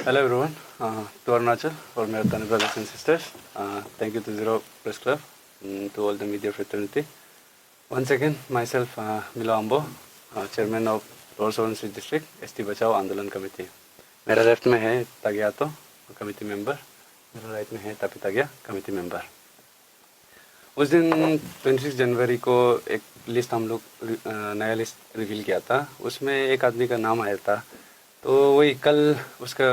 Hello everyone, to Arunachal, for my Tani brothers and sisters. Thank you to Zero Press Club, to all the media fraternity. Once again, myself, Milo Ambo, chairman of Lower Subansiri District, ST बचाओ आंदोलन committee. मेरा left में है तागियातो committee member, मेरा right में है Tapi Tagia committee member. उस दिन 26 जनवरी को एक लिस्ट हम लोग नया लिस्ट रिवील किया था. उसमें एक आदमी का नाम आया था. तो वही कल उसका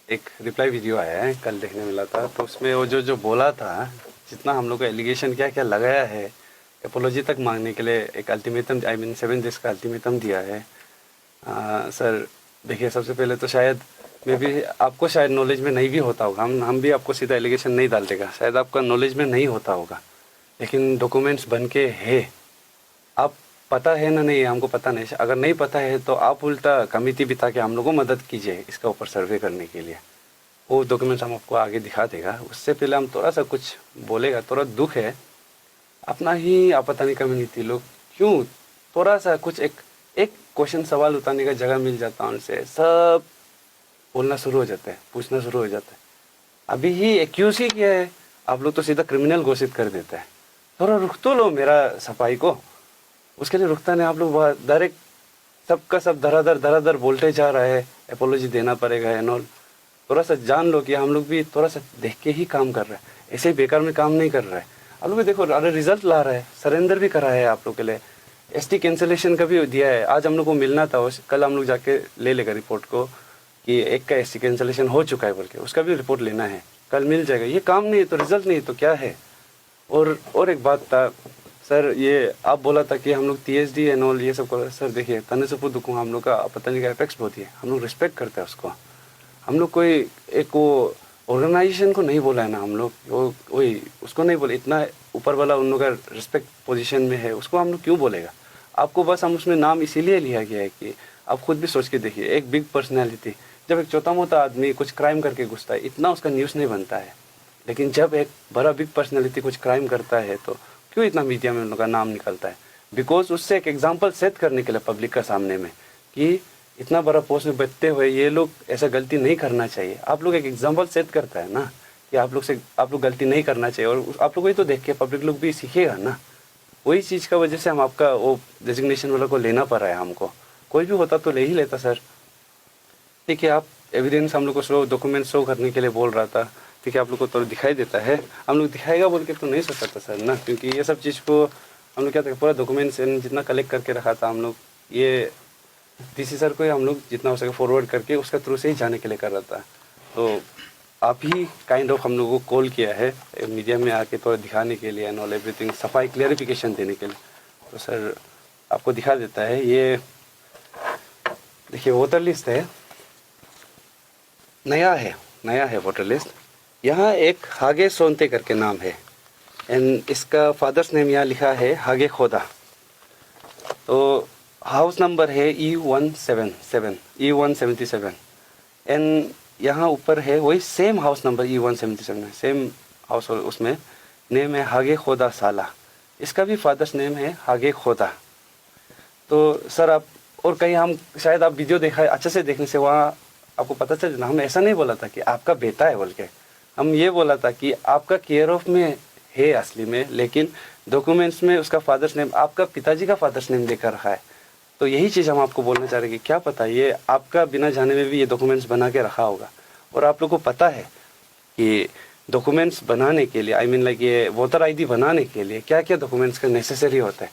एक रिप्लाई वीडियो आया है, कल देखने मिला था. तो उसमें वो जो बोला था, जितना हम लोग को एलिगेशन क्या क्या लगाया है, एपोलॉजी तक मांगने के लिए एक अल्टीमेटम, 7 डेज का अल्टीमेटम दिया है. सर देखिए, सबसे पहले तो शायद मैं भी आपको शायद नॉलेज में नहीं भी होता होगा, हम भी आपको सीधा एलिगेशन नहीं डाल देगा, शायद आपका नॉलेज में नहीं होता होगा, लेकिन डॉक्यूमेंट्स बन के है. आप पता है ना, नहीं हमको पता नहीं. अगर नहीं पता है तो आप उल्टा कमेटी बिता के हम लोग को मदद कीजिए इसका ऊपर सर्वे करने के लिए. वो डॉक्यूमेंट्स हम आपको आगे दिखा देगा. उससे पहले हम थोड़ा सा कुछ बोलेगा. थोड़ा दुख है, अपना ही आपतानी कम्युनिटी लोग क्यों थोड़ा सा कुछ एक क्वेश्चन सवाल उठाने का जगह मिल जाता है, उनसे सब बोलना शुरू हो जाता है, पूछना शुरू हो जाता है. अभी ही एक्यूज ही किया है, आप लोग तो सीधा क्रिमिनल घोषित कर देते हैं. थोड़ा रुक तो लो मेरा सफाई को. उसके लिए रुकता नहीं. आप लोग डायरेक्ट सबका सब धराधर बोलते जा रहा है, एपोलॉजी देना पड़ेगा एंड ऑल. थोड़ा सा जान लो कि हम लोग भी थोड़ा सा देख के ही काम कर रहे हैं, ऐसे ही बेकार में काम नहीं कर रहा है. आप लोग भी देखो, अरे रिजल्ट ला रहा है, सरेंडर भी करा है आप लोग के लिए. ST कैंसिलेशन का भी दिया है. आज हम लोग को मिलना था, कल हम लोग जाके ले लेगा रिपोर्ट को कि एक का ST कैंसिलेशन हो चुका है बोल के, उसका भी रिपोर्ट लेना है, कल मिल जाएगा. ये काम नहीं है तो रिजल्ट नहीं तो क्या है. और एक बात था सर, ये आप बोला था कि हम लोग TSD एंड ऑल ये सब करो. सर देखिए, तने से पूछ दुखूँ, हम लोग का पता का अपेक्स बहुत ही है, हम लोग रिस्पेक्ट करते हैं उसको. हम लोग कोई एक वो ऑर्गेनाइजेशन को नहीं बोला है ना, हम लोग वही उसको नहीं बोले. इतना ऊपर वाला उन लोग का रिस्पेक्ट पोजीशन में है, उसको हम लोग क्यों बोलेगा. आपको बस हम उसमें नाम इसीलिए लिया गया है कि आप खुद भी सोच के देखिए, एक बिग पर्सनैलिटी, जब एक छोटा मोटा आदमी कुछ क्राइम करके घुसता है, इतना उसका न्यूज़ नहीं बनता है. लेकिन जब एक बड़ा बिग पर्सनैलिटी कुछ क्राइम करता है तो क्यों इतना मीडिया में उन लोग का नाम निकलता है. बिकॉज उससे एक एग्जाम्पल सेट करने के लिए पब्लिक का सामने में कि इतना बड़ा पोस्ट में बैठते हुए ये लोग ऐसा गलती नहीं करना चाहिए. आप लोग एक एग्जाम्पल सेट करता है ना कि आप लोग गलती नहीं करना चाहिए, और आप लोग को ही तो देख के पब्लिक लोग भी सीखेगा ना. वही चीज़ का वजह से हम आपका वो डेजिग्नेशन वाला को लेना पड़ रहा है. हमको कोई भी होता तो ले ही लेता सर. ठीक है, आप एविडेंस हम लोग को शो, डॉक्यूमेंट शो करने के लिए बोल रहा था. ठीक है, आप लोग को तो दिखाई देता है, हम लोग दिखाएगा बोल के तो नहीं सोचा था सर ना, क्योंकि ये सब चीज़ को हम लोग क्या था, पूरा डॉक्यूमेंट्स जितना कलेक्ट करके रखा था हम लोग, ये DC सर को हम लोग जितना हो सके फॉरवर्ड करके उसका थ्रू से ही जाने के लिए कर रहा था. तो आप ही काइंड ऑफ हम लोगों को कॉल किया है मीडिया में आके थोड़ा दिखाने के लिए एंड ऑल एवरीथिंग, सफाई क्लियरिफिकेशन देने के लिए. तो सर आपको दिखा देता है. ये देखिए वोटर लिस्ट है, नया है वोटर लिस्ट. यहाँ एक हागे सोनते करके नाम है, एंड इसका फादर्स नेम यहाँ लिखा है हागे खोदा. तो हाउस नंबर है E177 एंड यहाँ ऊपर है वही सेम हाउस नंबर E177 है, सेम हाउस, और उसमें नेम है हागे खोदा साला. इसका भी फादर्स नेम है हागे खोदा. तो सर आप और कहीं हम शायद आप वीडियो देखा है, अच्छे से देखने से वहाँ आपको पता चल. हम ऐसा नहीं बोला था कि आपका बेटा है बोल के, हम ये बोला था कि आपका केयर ऑफ में है असली में, लेकिन डॉक्यूमेंट्स में उसका फादर्स नेम, आपका पिताजी का फादर्स नेम लेकर रखा है. तो यही चीज़ हम आपको बोलना चाह रहे हैं कि क्या पता ये आपका बिना जाने में भी ये डॉक्यूमेंट्स बना के रखा होगा. और आप लोग को पता है कि डॉक्यूमेंट्स बनाने के लिए, आई मीन लाइक ये वोटर ID बनाने के लिए क्या क्या डॉक्यूमेंट्स का नेसेसरी होता है.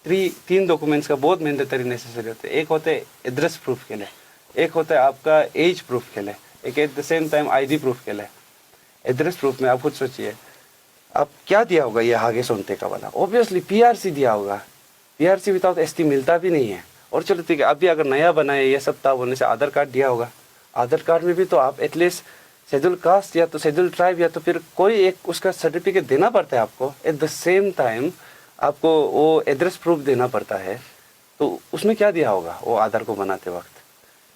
3 डॉक्यूमेंट्स का बहुत मैंडेटरी नेसेसरी होता है. एक होता है एड्रेस प्रूफ के लिए, एक होता है आपका एज प्रूफ के लिए, एक at the same time ID proof के लिए. एड्रेस प्रूफ में आप खुद सोचिए आप क्या दिया होगा. ये हागे सोनते का वाला ऑब्वियसली PRC दिया होगा. PRC विदाउट ST मिलता भी नहीं है. और चलो ठीक है, अभी अगर नया बनाए ये सब था बोलने से आधार कार्ड दिया होगा. आधार कार्ड में भी तो आप एटलीस्ट शेड्यूल कास्ट या तो शेड्यूल ट्राइब या तो फिर कोई एक उसका सर्टिफिकेट देना पड़ता है आपको. एट द सेम टाइम आपको वो एड्रेस प्रूफ देना पड़ता है. तो उसमें क्या दिया होगा वो आधार को बनाते वक्त,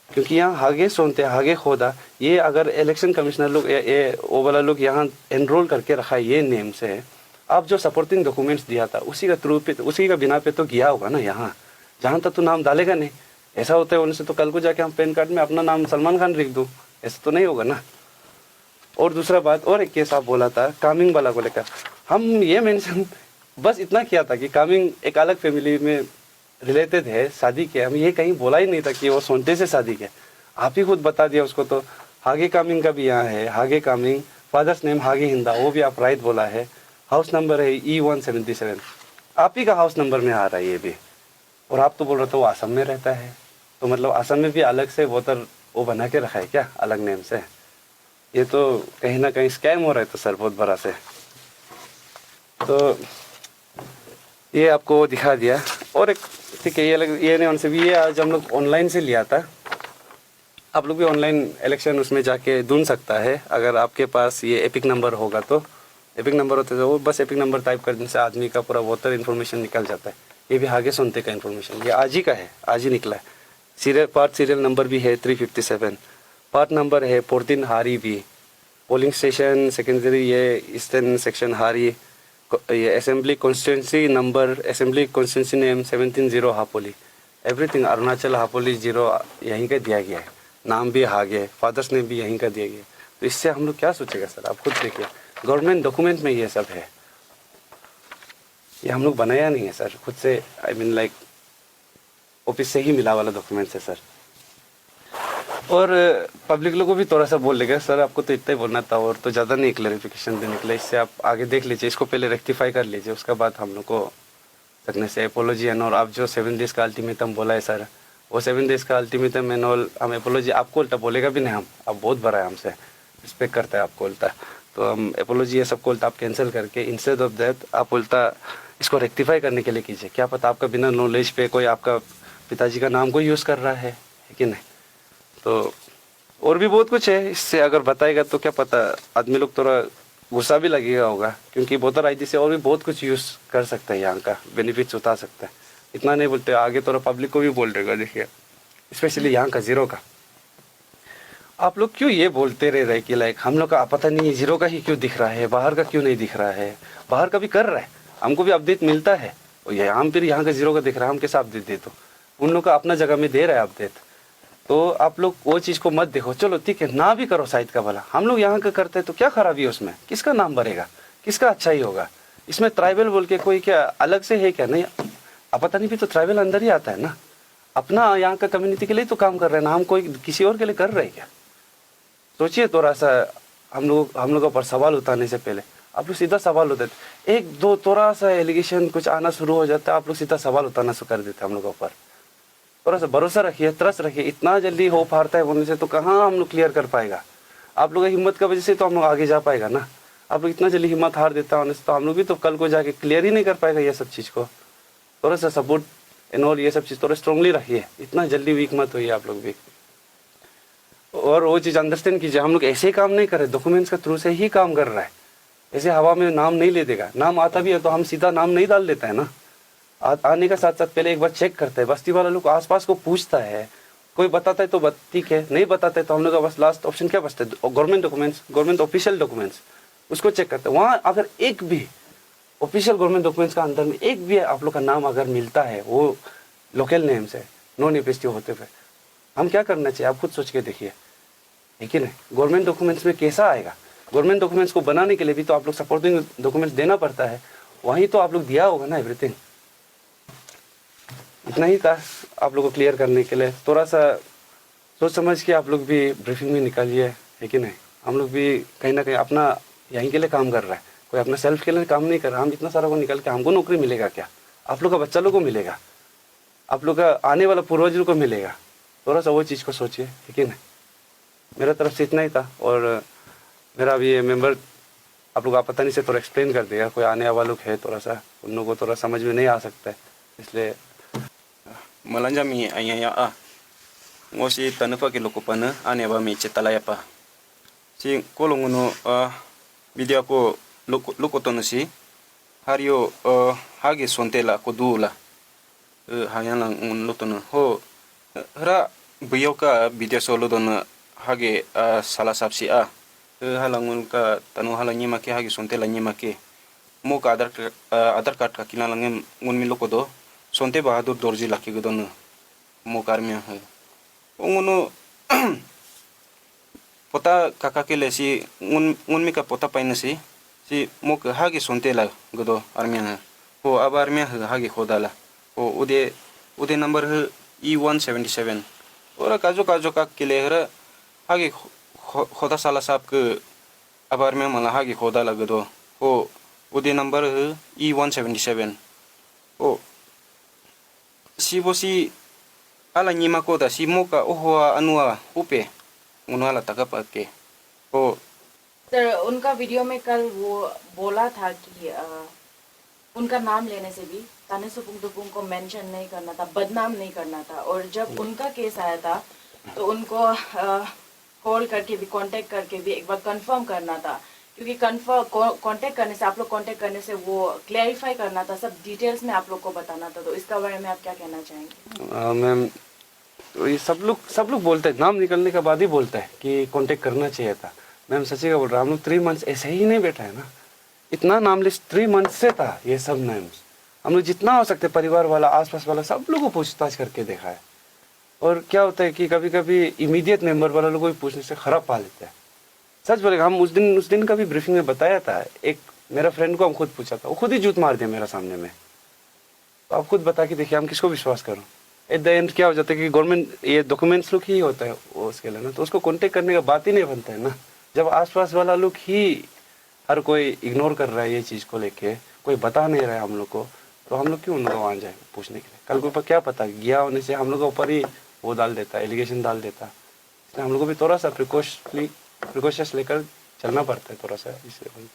क्योंकि यहाँ हागे सोनते हागे खोदा, ये अगर इलेक्शन कमिश्नर लोग ये वो वाला लोग यहाँ एनरोल करके रखा है ये नेम से, आप जो सपोर्टिंग डॉक्यूमेंट्स दिया था उसी का थ्रू पे, उसी का बिना पे तो गया होगा ना. यहाँ जहाँ तक तो नाम डालेगा नहीं. ऐसा होता है उनसे तो कल को जाके हम पैन कार्ड में अपना नाम सलमान खान लिख दूँ, ऐसा तो नहीं होगा ना। और दूसरा बात, और एक केस आप बोला था कामिंग वाला को लेकर, हम ये मेंशन बस इतना किया था कि कामिंग एक अलग फैमिली में रिलेटेड है, शादी किया, हम ये कहीं बोला ही नहीं था कि वो सोनते से शादी किया। आप ही खुद बता दिया उसको। तो हागे कामिंग का भी यहाँ है, हागे कामिंग, फादर्स नेम हागे हिंदा, वो भी आप राइट बोला है। हाउस नंबर है E177, आप ही का हाउस नंबर में आ रहा है ये भी। और आप तो बोल रहे थे वो असम में रहता है, तो मतलब असम में भी अलग से वोटर वो बना के रखा है क्या अलग नेम से? ये तो कहीं ना कहीं स्कैम हो रहा है तो सर बहुत बड़ा से। तो ये आपको दिखा दिया। और एक ठीक है, ये नहीं उनसे भी, ये आज हम लोग ऑनलाइन से लिया था। आप लोग भी ऑनलाइन इलेक्शन उसमें जाके ढूंढ सकता है, अगर आपके पास ये एपिक नंबर होगा तो। एपिक नंबर होते तो वो बस एपिक नंबर टाइप करने से आदमी का पूरा वोटर इन्फॉर्मेशन निकल जाता है। ये भी आगे सुनते का इन्फॉर्मेशन, ये आज ही का है, आज ही निकला है। सीरियल नंबर भी है 357, पार्ट नंबर है 14 हारी भी, पोलिंग स्टेशन सेकेंडरी ये ईस्टर्न सेक्शन हारी, ये assembly constituency number, assembly constituency name 17 Hapoli, everything Arunachal Hapoli 0 यहीं का दिया गया है। नाम भी हागे, फादर्स नेम भी यहीं का दिया गया। तो इससे हम लोग क्या सोचेगा सर, आप खुद देखिए, गवर्नमेंट डॉक्यूमेंट में ये सब है, ये हम लोग बनाया नहीं है सर खुद से। आई मीन लाइक ऑफिस से ही मिला वाला डॉक्यूमेंट्स है सर। और पब्लिक लोगों को भी थोड़ा सा बोल लेगा सर, आपको तो इतना ही बोलना था और तो ज़्यादा नहीं क्लैरिफिकेशन देने के लिए, इससे आप आगे देख लीजिए, इसको पहले रेक्टिफाई कर लीजिए, उसका बाद हम लोग को सकने से एपोलॉजी एंड। और आप जो 7 डेज़ का अल्टीमेटम बोला है सर, वो 7 डेज़ का अल्टीमेटम एंड ऑल, हम एपोलॉजी आपको उल्टा बोलेगा भी नहीं, हम आप बहुत बड़ा है हमसे, रिस्पेक्ट करता है आपको उल्टा, तो हम एपोलॉजी ये सबको उल्टा आप कैंसिल करके इंस्टेड ऑफ दैट आप उल्टा इसको रेक्टिफाई करने के लिए कीजिए। क्या पता आपका बिना नॉलेज पे कोई आपका पिताजी का नाम को यूज़ कर रहा है कि नहीं। तो और भी बहुत कुछ है, इससे अगर बताएगा तो क्या पता आदमी लोग थोड़ा गुस्सा भी लगेगा होगा, क्योंकि वोटर आईडी से और भी बहुत कुछ यूज़ कर सकता है, यहाँ का बेनिफिट्स उठा सकता है। इतना नहीं बोलते, आगे थोड़ा पब्लिक को भी बोल देगा, देखिए स्पेशली यहाँ का 0 का। आप लोग क्यों ये बोलते रह रहे कि लाइक हम लोग का पता नहीं 0 का ही क्यों दिख रहा है, बाहर का क्यों नहीं दिख रहा है? बाहर का भी कर रहा है, हमको भी अपडेट मिलता है, और ये हम फिर यहाँ का 0 का दिख रहा है, हम कैसे अपडेट दे? तो उन लोग का अपना जगह में दे रहा है अपडेट। तो आप लोग वो चीज़ को मत देखो, चलो ठीक है ना भी करो साइड का भला, हम लोग यहाँ का करते हैं तो क्या खराबी है उसमें? किसका नाम बढ़ेगा, किसका अच्छा ही होगा? इसमें ट्राइबल बोल के कोई क्या अलग से है क्या? नहीं, अब पता नहीं भी तो ट्राइबल अंदर ही आता है ना, अपना यहाँ का कम्युनिटी के लिए तो काम कर रहे हैं ना, हम कोई किसी और के लिए कर रहे हैं क्या? सोचिए थोड़ा सा। हम लोगों पर सवाल उठाने से पहले आप लोग सीधा सवाल उठाते, एक दो थोड़ा सा एलिगेशन कुछ आना शुरू हो जाता है, आप लोग सीधा सवाल उठाना शुरू कर देते हैं हम लोगों पर। थोड़ा सा भरोसा रखिए, ट्रस्ट रखिए। इतना जल्दी होप हारता है बोलने से तो कहाँ हम लोग क्लियर कर पाएगा? आप लोग की हिम्मत की वजह से तो हम लोग आगे जा पाएगा ना। आप लोग इतना जल्दी हिम्मत हार देता होने से तो हम लोग भी तो कल को जाके क्लियर ही नहीं कर पाएगा ये सब चीज़ को। थोड़ा सा सपोर्ट एंड ऑल ये सब चीज़ थोड़ा स्ट्रांगली रखिए, इतना जल्दी वीक मत होइए आप लोग भी। और वो चीज़ अंडरस्टैंड कीजिए, हम लोग ऐसे काम नहीं कर रहे, डॉक्यूमेंट्स के थ्रू से ही काम कर रहा है। ऐसे हवा में नाम नहीं ले देगा, नाम आता भी है तो हम सीधा नाम नहीं डाल देता है ना। आने का साथ साथ पहले एक बार चेक करता है, बस्ती वाला लोग आसपास को पूछता है, कोई बताता है तो ठीक है, नहीं बताता है तो हम लोग का बस लास्ट ऑप्शन क्या बचता है? Government documents, government official documents, उसको चेक करते हैं। वहाँ अगर एक भी ऑफिशियल गवर्नमेंट डॉक्यूमेंट्स का अंदर में एक भी आप लोग का नाम अगर मिलता है वो लोकल नेम से, नॉन एपीएसटी होते हुए, हम क्या करना चाहिए आप खुद सोच के देखिए, है कि नहीं? गवर्नमेंट डॉक्यूमेंट्स में कैसा आएगा? गवर्नमेंट डॉक्यूमेंट्स को बनाने के लिए भी तो आप लोग सपोर्टिंग डॉक्यूमेंट्स देना पड़ता है, वहीं तो आप लोग दिया होगा ना एवरीथिंग। इतना ही था आप लोग को क्लियर करने के लिए। थोड़ा सा सोच समझ के आप लोग भी ब्रीफिंग में निकालिए, है कि नहीं? हम लोग भी कहीं ना कहीं अपना यहीं के लिए काम कर रहा है, कोई अपना सेल्फ के लिए काम नहीं कर रहा। हम इतना सारा को निकल के हमको नौकरी मिलेगा क्या? आप लोग का बच्चा लोग को मिलेगा, आप लोग का आने वाला पूर्वजों को मिलेगा। थोड़ा सा वो चीज़ को सोचिए, है कि नहीं? मेरा तरफ से इतना ही था। और मेरा भी ये मेंबर आप लोग आप पता नहीं से थोड़ा एक्सप्लेन कर देगा, कोई आने वाला लोग है थोड़ा सा, उन लोगों को थोड़ा समझ में नहीं आ सकता है, इसलिए Malanjami ayaya a ngosi tanupa ke lokopana ane ba me chetalaya pa si kolongono video ko lokotono si hario hage sontela ko dula hayana un lotono ho hra buyoka video solo don hage sala sapsi a halangun ka tanu halanyi make hage sontela nyi make mo ka adar card ka kinalangem ngun mi lokodo sonte bahadur dorji laki godon mo karmia hai ongono pota kakakele si ngun mi ka pota paina si mok hagi sontela godo armian ho aba armia hagi khodala ho ude number E177 ora kajo ka kile hera hagi khoda sala sap ke aba armia mala hagi khodala godo ho ude number E177 ho si bosi ala nyima ko da si moka ohoa anua upe उन्होंने तक पके ओ sir उनका video में कल वो बोला था कि उनका नाम लेने से भी ताने सुपुंग दुपुंग को मेंशन नहीं करना था, बदनाम नहीं करना था। और जब उनका केस आया था तो उनको कॉल करके भी कांटेक्ट करके भी एक बार कंफर्म करना था, क्योंकि कांटेक्ट करने से आप लोग कांटेक्ट करने से वो क्लैरिफाई करना था, सब डिटेल्स में आप लोग को बताना था। तो इसका बारे में आप क्या कहना चाहेंगे? मैम तो ये सब लोग बोलते हैं, नाम निकलने के बाद ही बोलता है कि कांटेक्ट करना चाहिए था। मैम सच्ची का बोल रहा, हम लोग 3 मंथ्स ऐसे ही नहीं बैठा है ना, इतना नाम लिस्ट 3 मंथ्स से था। ये सब नाम्स हम लोग जितना हो सकते परिवार वाला आसपास वाला सब लोगों को पूछताछ करके देखा है। और क्या होता है कि कभी कभी इमीडिएट मेंबर वाला लोगों को पूछने से खराब पा लेते हैं। सच बोलेगा, हम उस दिन का भी ब्रीफिंग में बताया था। एक मेरा फ्रेंड को हम खुद पूछा था, वो खुद ही जूत मार दिया मेरा सामने में। तो आप खुद बता के देखिए हम किसको विश्वास करूँ। एट द एंड क्या हो जाता है कि गवर्नमेंट ये डॉक्यूमेंट्स लोग ही होता है वो उसके लिए ना, तो उसको कांटेक्ट करने का बात ही नहीं बनता है ना। जब आसपास वाला लोग ही हर कोई इग्नोर कर रहा है ये चीज़ को लेके, कोई बता नहीं रहा है हम लोग को, तो हम लोग क्यों उनको वहाँ जाए पूछने के लिए। कल के ऊपर क्या पता गया होने से हम लोग के ऊपर ही वो डाल देता, एलिगेशन डाल देता। इसलिए हम लोग को भी थोड़ा सा प्रिकॉशंस लेकर चलना पड़ता है थोड़ा सा इसलिए।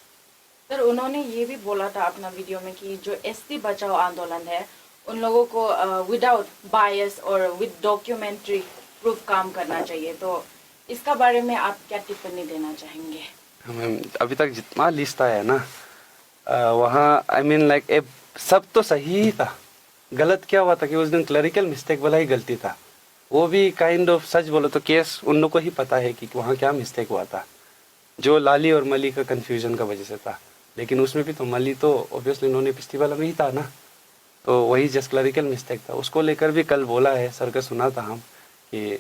सर उन्होंने ये भी बोला था अपना वीडियो में कि जो एसटी बचाओ आंदोलन है उन लोगों को विदाउट बायस और विद डॉक्यूमेंट्री प्रूफ काम करना चाहिए। तो इसका बारे में आप क्या टिप्पणी देना चाहेंगे? मैम अभी तक जितना लिस्ट आया है ना वहाँ आई मीन लाइक सब तो सही ही था। गलत क्या हुआ था कि उस दिन क्लरिकल मिस्टेक वाला ही गलती था। वो भी काइंड ऑफ सच बोलो तो केस उन लोग को ही पता है कि वहाँ क्या मिस्टेक हुआ था, जो लाली और मली का कन्फ्यूजन का वजह से था। लेकिन उसमें भी तो मली तो ऑब्वियसली उन्होंने पिछली वाला में ही था ना, तो वही जस्ट क्लरिकल मिस्टेक था। उसको लेकर भी कल बोला है सर का, सुना था हम कि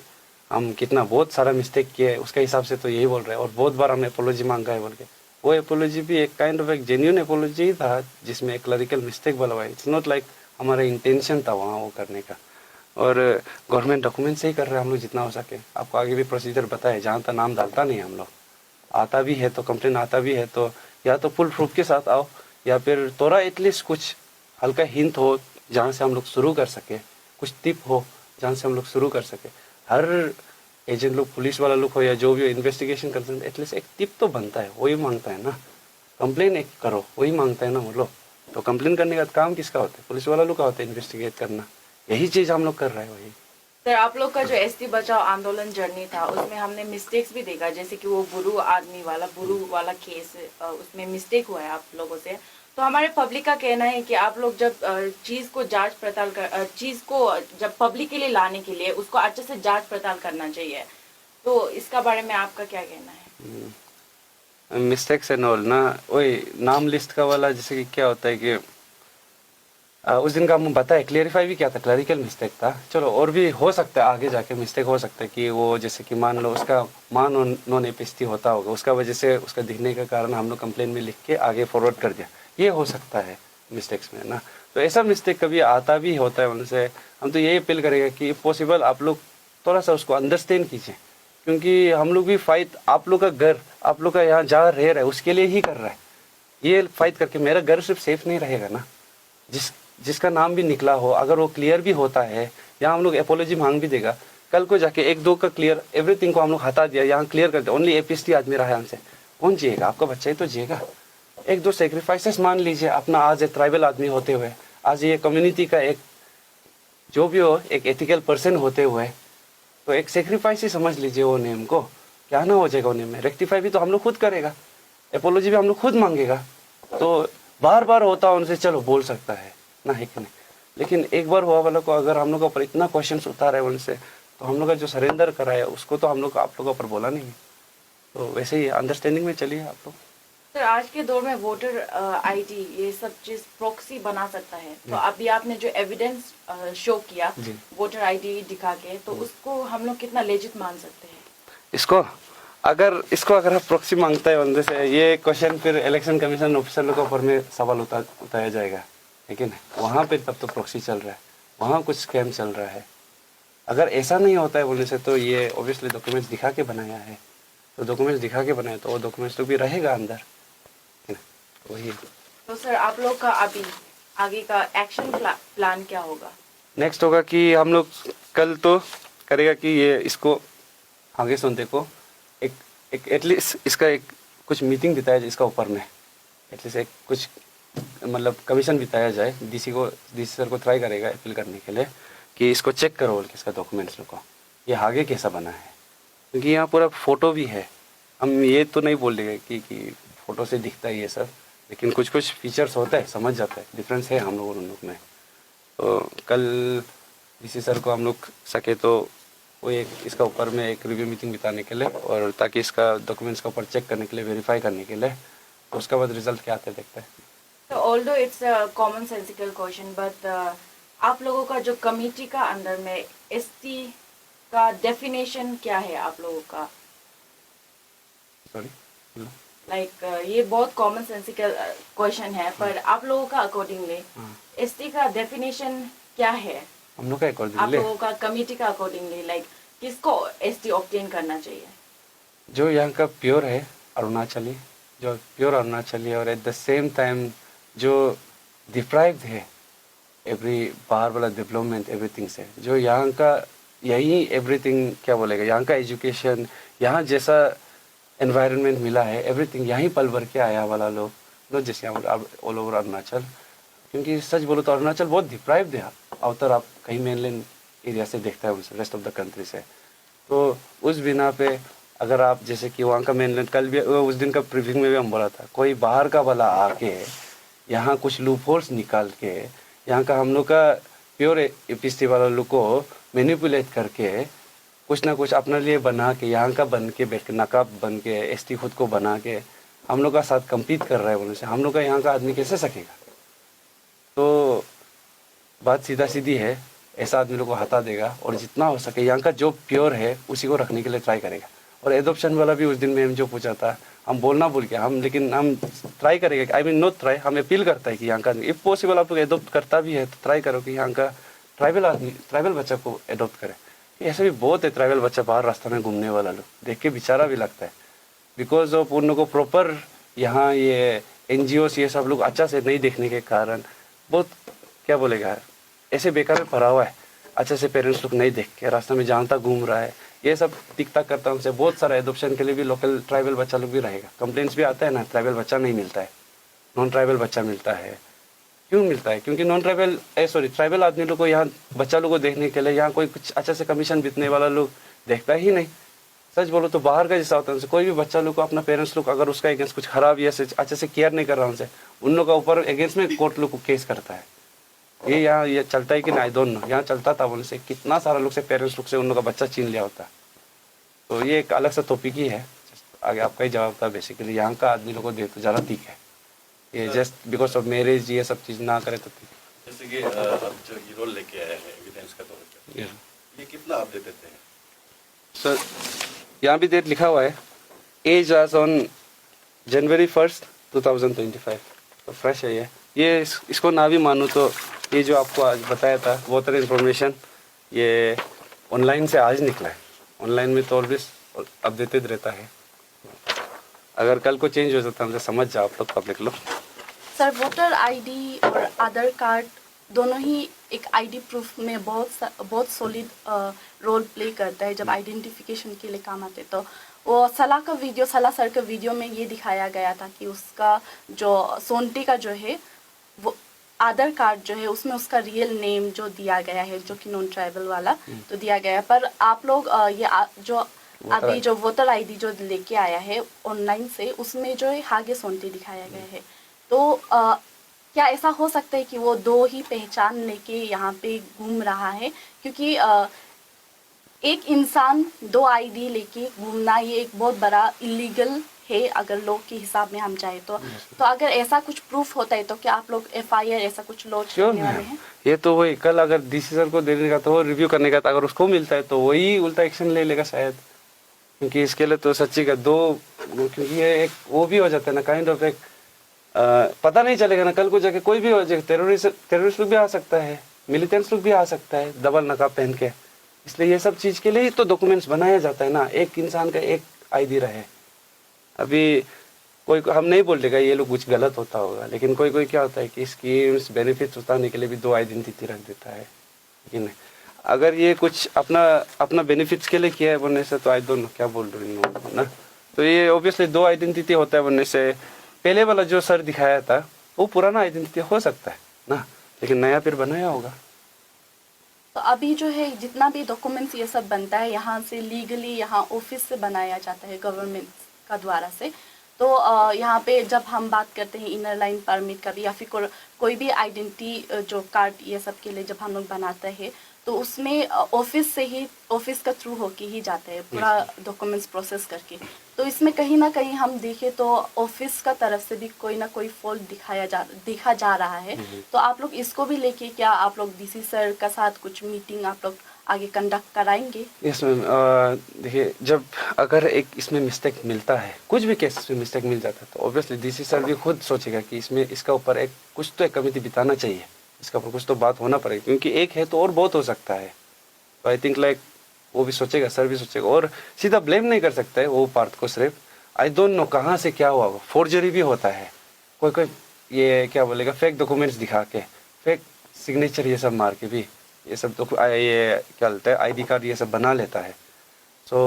हम कितना बहुत सारा मिस्टेक किया है, उसके हिसाब से तो यही बोल रहे हैं। और बहुत बार हमने अपोलॉजी मांगा है बोल के, वो अपोलॉजी भी एक काइंड ऑफ एक जेन्यून अपोलॉजी ही था जिसमें एक क्लरिकल मिस्टेक बोला हुआ है। इट्स नॉट लाइक हमारा इंटेंशन था वहाँ वो करने का। और गवर्नमेंट डॉक्यूमेंट से ही कर रहे हैं हम लोग जितना हो सके। आपको आगे भी प्रोसीजर बताए, जहाँ तक नाम डालता नहीं हम लोग, आता भी है तो कंप्लेन आता भी है तो या तो फुल प्रूफ के साथ आओ, या फिर थोड़ा एटलीस्ट कुछ हल्का हिंट हो जहाँ से हम लोग शुरू कर सके, कुछ टिप हो जहाँ से हम लोग शुरू कर सके। हर एजेंट लोग, पुलिस वाला लोग हो या जो भी हो, इन्वेस्टिगेशन करते हैं एटलीस्ट एक टिप तो बनता है, वही मांगता है ना। कंप्लेन एक करो वही मांगता है ना वो लोग। तो कंप्लेन करने का काम किसका होता है? पुलिस वाला लोग का होता है इन्वेस्टिगेट करना। यही चीज़ हम लोग कर रहे हैं वही। सर आप लोग का जो एसटी बचाओ आंदोलन जर्नी था उसमें हमने मिस्टेक्स भी देखा, जैसे कि वो बुरू वाला केस, उसमें मिस्टेक हुआ है आप लोगों से। तो हमारे पब्लिक का कहना है कि आप लोग जब चीज़ को जांच पड़ताल कर चीज़ को जब पब्लिक के लिए लाने के लिए उसको अच्छे से जांच पड़ताल करना चाहिए। तो इसका बारे में आपका क्या कहना है? मिस्टेक्स एंड ऑल ना, वही नाम लिस्ट का वाला जैसे कि क्या होता है कि उस दिन का हम बताया, क्लियरिफाई भी किया था, क्लरिकल मिस्टेक था। चलो और भी हो सकता है आगे जाके मिस्टेक हो सकता है कि वो जैसे कि मान लो उसका नॉन एपिस्टी होता होगा, उसका वजह से उसका दिखने के कारण हम लोग कंप्लेन में लिख के आगे फॉरवर्ड कर दिया, ये हो सकता है मिस्टेक्स में ना। तो ऐसा मिस्टेक कभी आता भी होता है उनसे। हम तो यही अपील करेंगे कि पॉसिबल आप लोग थोड़ा सा उसको अंडरस्टैंड कीजिए, क्योंकि हम लोग भी फाइट आप लोग का घर, आप लोग का यहाँ जहाँ रह रहा है उसके लिए ही कर रहा है। ये फाइट करके मेरा घर सिर्फ सेफ नहीं रहेगा ना, जिसका नाम भी निकला हो, अगर वो क्लियर भी होता है, यहाँ हम लोग एपोलॉजी मांग भी देगा, कल को जाके 1-2 का क्लियर एवरीथिंग को हम लोग हटा दिया, यहाँ क्लियर कर दिया, ओनली एपीएसटी आदमी रहा है हमसे, कौन जिएगा? आपका बच्चा ही तो जिएगा। 1-2 सेक्रीफाइसेस मान लीजिए अपना, आज एक ट्राइबल आदमी होते हुए, आज ये कम्युनिटी का एक जो भी हो एक एथिकल पर्सन होते हुए, तो एक सेक्रीफाइस ही समझ लीजिए वो नेम को। क्या ना हो जाएगा वो नेम में, रेक्टिफाई भी तो हम लोग खुद करेगा, एपोलॉजी भी हम लोग खुद मांगेगा। तो बार बार होता उनसे चलो बोल सकता है ना, है कि नहीं? लेकिन एक बार हुआ वाला को अगर हम लोग के ऊपर इतना क्वेश्चन उतारा है उनसे, तो हम लोग का जो सरेंडर करा है उसको तो हम लोग आप लोगों पर बोला नहीं। तो वैसे ही अंडरस्टैंडिंग में चलिए आप लोग। सर आज के दौर में वोटर आईडी ये सब चीज प्रॉक्सी बना सकता है, तो अभी आपने जो एविडेंस शो किया वोटर आईडी दिखा के, तो उसको हम लोग कितना लेजिट मान सकते हैं? इसको अगर इसको अगर आप प्रॉक्सी मांगता है बंदे से, ये क्वेश्चन फिर इलेक्शन कमीशन ऑफिसर के ऊपर में सवाल उठाया जाएगा, ठीक है ना। वहाँ पे तब तो प्रॉक्सी चल रहा है, वहाँ कुछ स्कैम चल रहा है। अगर ऐसा नहीं होता है बोलने से तो ये ऑब्वियसली डॉक्यूमेंट्स दिखा के बनाया है, तो डॉक्यूमेंट्स दिखा के बनाया तो वो डॉक्यूमेंट्स तो भी रहेगा अंदर, ठीक है ना? वही। तो सर आप लोग का अभी आगे का एक्शन प्लान क्या होगा? नेक्स्ट होगा कि हम लोग कल तो करेगा कि ये इसको आगे सुनते को एक एटलीस्ट इसका एक कुछ मीटिंग बिताया जाए इसका ऊपर में, एटलीस्ट एक कुछ मतलब कमीशन बिताया जाए। डीसी सर को ट्राई करेगा अपील करने के लिए कि इसको चेक करो बोल के इसका डॉक्यूमेंट्स को, ये आगे कैसा बना है, क्योंकि यहाँ पूरा फ़ोटो भी है। हम ये तो नहीं बोल देंगे कि फ़ोटो से दिखता है ये सब, लेकिन कुछ कुछ फीचर्स होता है, समझ जाता है, डिफरेंस है हम लोग और उन लोग में। तो कल डीसी सर को हम लोग सके तो वो एक इसका ऊपर में एक रिव्यू मीटिंग बिताने के लिए, और ताकि इसका डॉक्यूमेंट्स का ऊपर चेक करने के लिए, वेरीफाई करने के लिए, तो उसका बाद रिजल्ट क्या आते देखते हैं। तो although it's a common sensical question, but आप लोगों का जो कमिटी का अंदर में एसटी का डेफिनेशन क्या है आप लोगों का? सॉरी, लाइक ये बहुत कॉमन सेंसिकल क्वेश्चन है, पर आप लोगों का अकॉर्डिंगली एसटी का डेफिनेशन क्या है? हम लोग का आप अकॉर्डिंगली लोगों का कमिटी का अकॉर्डिंगली लाइक किसको एसटी ऑब्टेन करना चाहिए? जो यहाँ का प्योर है अरुणाचली, जो प्योर अरुणाचली और एट द सेम टाइम जो डिप्राइव्ड है एवरी बाहर वाला डेवलपमेंट एवरीथिंग से, जो यहाँ का यही एवरीथिंग क्या बोलेगा, यहाँ का एजुकेशन, यहाँ जैसा एनवायरनमेंट मिला है, एवरीथिंग यहीं पल भर के आया वाला लोग, नॉट जैसे ऑल ओवर अरुणाचल। क्योंकि सच बोलो तो अरुणाचल बहुत डिप्राइव्ड है आउटर, आप कहीं मेनलैंड एरिया से देखता है उनसे, रेस्ट ऑफ द कंट्री से। तो उस बिना पे अगर आप जैसे कि वहाँ का मेनलैंड, कल भी उस दिन का प्रीविंग में भी हम बोला था, कोई बाहर का वाला आके यहाँ कुछ लूप होल्स निकाल के यहाँ का हम लोग का प्योर एपीएसटी वाला लोग को मैनिपुलेट करके कुछ ना कुछ अपने लिए बना के, यहाँ का बन के बैठ के, नकाब बन के, एसटी खुद को बना के हम लोग का साथ कम्पीट कर रहा है बोलने से हम लोग का यहाँ का आदमी कैसे सकेगा? तो बात सीधा सीधी है, ऐसा आदमी लोग को हटा देगा और जितना हो सके यहाँ का जो प्योर है उसी को रखने के लिए ट्राई करेगा। और एडोप्शन वाला भी उस दिन में हम जो पूछा था, हम बोलना भूल गया हम, लेकिन हम ट्राई करेंगे, आई मीन नॉट ट्राई, हम अपील करता है कि यहाँ का इफ पॉसिबल आप लोग एडोप्ट करता भी है तो ट्राई करो कि यहाँ का ट्राइबल आदमी, ट्राइबल बच्चा को एडोप्ट करे। ऐसे भी बहुत है ट्राइबल बच्चा बाहर रास्ता में घूमने वाला लोग, देख के बेचारा भी लगता है, बिकॉज ऑफ उन लोगों को प्रॉपर यहाँ ये NGOs ये सब लोग अच्छा से नहीं देखने के कारण बहुत क्या बोलेगा ऐसे बेकार में पड़ा हुआ है, अच्छे से पेरेंट्स लोग नहीं देख के रास्ते में जहाँ तक घूम रहा है, ये सब टिकता करता उनसे। बहुत सारा एडोप्शन के लिए भी लोकल ट्राइबल बच्चा लोग भी रहेगा, कंप्लेंट्स भी आता है ना, ट्राइबल बच्चा नहीं मिलता है, नॉन ट्राइबल बच्चा मिलता है। क्यों मिलता है? क्योंकि नॉन ट्राइबल ट्राइबल आदमी लोग को यहाँ बच्चा लोग को देखने के लिए यहाँ कोई कुछ अच्छा से कमीशन बीतने वाला लोग देखता ही नहीं। सच बोलो तो बाहर का जैसा होता है, कोई भी बच्चा लोग को अपना पेरेंट्स लोग अगर उसका अगेंस्ट कुछ खराब या अच्छे से केयर नहीं कर रहा उनसे, उन लोग का ऊपर अगेंस्ट में कोर्ट लोग को केस करता है। ये यहाँ ये चलता है कि नहीं, आई डोंट नो, यहाँ चलता था बोलने से कितना सारा लोग से पेरेंट्स लोग से उन लोग का बच्चा छीन लिया होता। तो ये एक अलग सा टॉपिक ही है, आगे आपका ही जवाब था। बेसिकली यहाँ का आदमी लोग को दे तो ज़्यादा ठीक है, ये जस्ट बिकॉज ऑफ मैरिज ये सब चीज़ ना करे तो ठीक। जैसे कि आप जो हीरो लेके आए हैं एविडेंस का तौर पे, ये कितना आप दे देते हैं? सर यहाँ भी डेट लिखा हुआ है, एज आज ऑन January 1st 2025, तो फ्रेश है ये इसको ना भी मानूँ तो ये जो आपको आज बताया था वोटर इन्फॉर्मेशन, ये ऑनलाइन से आज निकला है। ऑनलाइन में तो ऑलवेज अपडेटेड रहता है, अगर कल को चेंज हो जाता है तो समझ जाओ आप लोग, पब्लिक लोग। सर वोटर आईडी और आधार कार्ड दोनों ही एक आईडी प्रूफ में बहुत सॉलिड रोल प्ले करता है जब आइडेंटिफिकेशन के लिए काम आते। तो वो सलाह सर का वीडियो में ये दिखाया गया था कि उसका जो सोनटी का जो है वो आधार कार्ड जो है उसमें उसका रियल नेम जो दिया गया है, जो कि नॉन ट्राइबल वाला तो दिया गया है। पर आप लोग जो अभी जो वोटर आईडी जो लेके आया है ऑनलाइन से, उसमें जो है हागे सोनटी दिखाया गया है। तो क्या ऐसा हो सकता है कि वो दो ही पहचान लेके यहाँ पे घूम रहा है? क्योंकि एक इंसान दो आईडी लेके घूमना ये एक बहुत बड़ा इलीगल है अगर लोग के हिसाब में हम चाहे तो। तो अगर ऐसा कुछ प्रूफ होता है तो क्या आप लोग FIR ऐसा कुछ लॉन्च करने वाले हैं? ये तो वही कल अगर डीसी सर को देने का तो वो रिव्यू करने का था, अगर उसको मिलता है तो वही उल्टा एक्शन ले लेगा शायद। क्योंकि इसके लिए तो सच्ची का दो, क्योंकि ये एक वो भी हो जाता है ना, काइंड ऑफ एक पता नहीं चलेगा ना, कल को जाके कोई भी हो जाए, टेररिस्ट लोग भी आ सकता है, मिलिटेंट्स लोग भी आ सकता है डबल नकाब पहन के। इसलिए ये सब चीज़ के लिए ही तो डॉक्यूमेंट्स बनाया जाता है ना, एक इंसान का एक आईडी रहे। अभी कोई हम नहीं बोल देगा ये लोग कुछ गलत होता होगा, लेकिन कोई कोई क्या होता है कि स्कीम्स बेनिफिट्स उतारने के लिए भी दो आइडेंटिटी रख देता है, लेकिन अगर ये कुछ अपना बेनिफिट्स के लिए किया है बनने से, तो आई डोंट नो क्या बोल रहे हैं इन लोगों को ना। तो ये ऑब्वियसली दो आइडेंटिटी होता है बनने से, पहले वाला जो सर दिखाया था वो पुराना आइडेंटिटी हो सकता है ना, लेकिन नया फिर बनाया होगा। तो अभी जो है जितना भी डॉक्यूमेंट्स ये सब बनता है यहाँ से लीगली, यहाँ ऑफिस से बनाया जाता है गवर्नमेंट का द्वारा से। तो यहाँ पे जब हम बात करते हैं इनर लाइन परमिट का भी, या फिर कोई भी आइडेंटिटी जो कार्ड ये सब के लिए जब हम लोग बनाते हैं, तो उसमें ऑफिस से ही, ऑफिस का थ्रू होके ही जाते हैं पूरा डॉक्यूमेंट्स प्रोसेस करके। तो इसमें कहीं ना कहीं हम देखें तो ऑफिस का तरफ से भी कोई ना कोई फॉल्ट दिखा जा रहा है। तो आप लोग इसको भी लेके क्या आप लोग डीसी सर का साथ कुछ मीटिंग आप लोग आगे कंडक्ट कराएंगे? यस मैम, देखिए जब अगर एक इसमें मिस्टेक मिलता है, कुछ भी केस में मिस्टेक मिल जाता है, तो ऑब्वियसली डीसी सर भी खुद सोचेगा कि इसका ऊपर एक कुछ तो एक कमेटी बिताना चाहिए, इसका ऊपर कुछ तो बात होना पड़ेगा, क्योंकि एक है तो और बहुत हो सकता है। तो आई थिंक लाइक वो भी सोचेगा, सर भी सोचेगा, और सीधा ब्लेम नहीं कर सकता है वो पार्ट को सिर्फ। आई डोंट नो कहाँ से क्या हुआ, फोर्जरी भी होता है, कोई कोई ये क्या बोलेगा फेक डॉक्यूमेंट्स दिखा के, फेक सिग्नेचर ये सब मार के भी ये सब ये क्या बोलते हैं आईडी कार्ड ये सब बना लेता है। So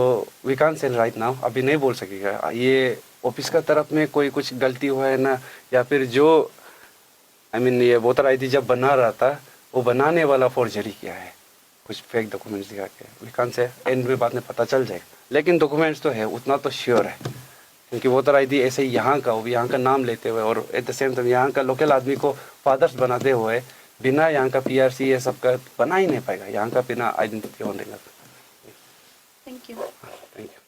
we can't say right now, अभी नहीं बोल सकेगा ये ऑफिस का तरफ में कोई कुछ गलती हुआ है ना, या फिर जो ये वोटर आईडी जब बना रहा था वो बनाने वाला फोर्जरी किया है, कुछ फेक डॉक्यूमेंट्स दिखा के। वी कांट से, एंड में बाद में पता चल जाएगा, लेकिन डॉक्यूमेंट्स तो है उतना तो श्योर है, क्योंकि वोटर आईडी ऐसे ही यहाँ का, वो यहाँ का नाम लेते हुए और एट द सेम टाइम यहाँ का लोकल आदमी को फादर्स बनाते हुए बिना यहाँ का पीआरसी ये सब का बना ही नहीं पाएगा, यहाँ का बिना आइडेंटिटी होने लगा। Thank you. Thank you.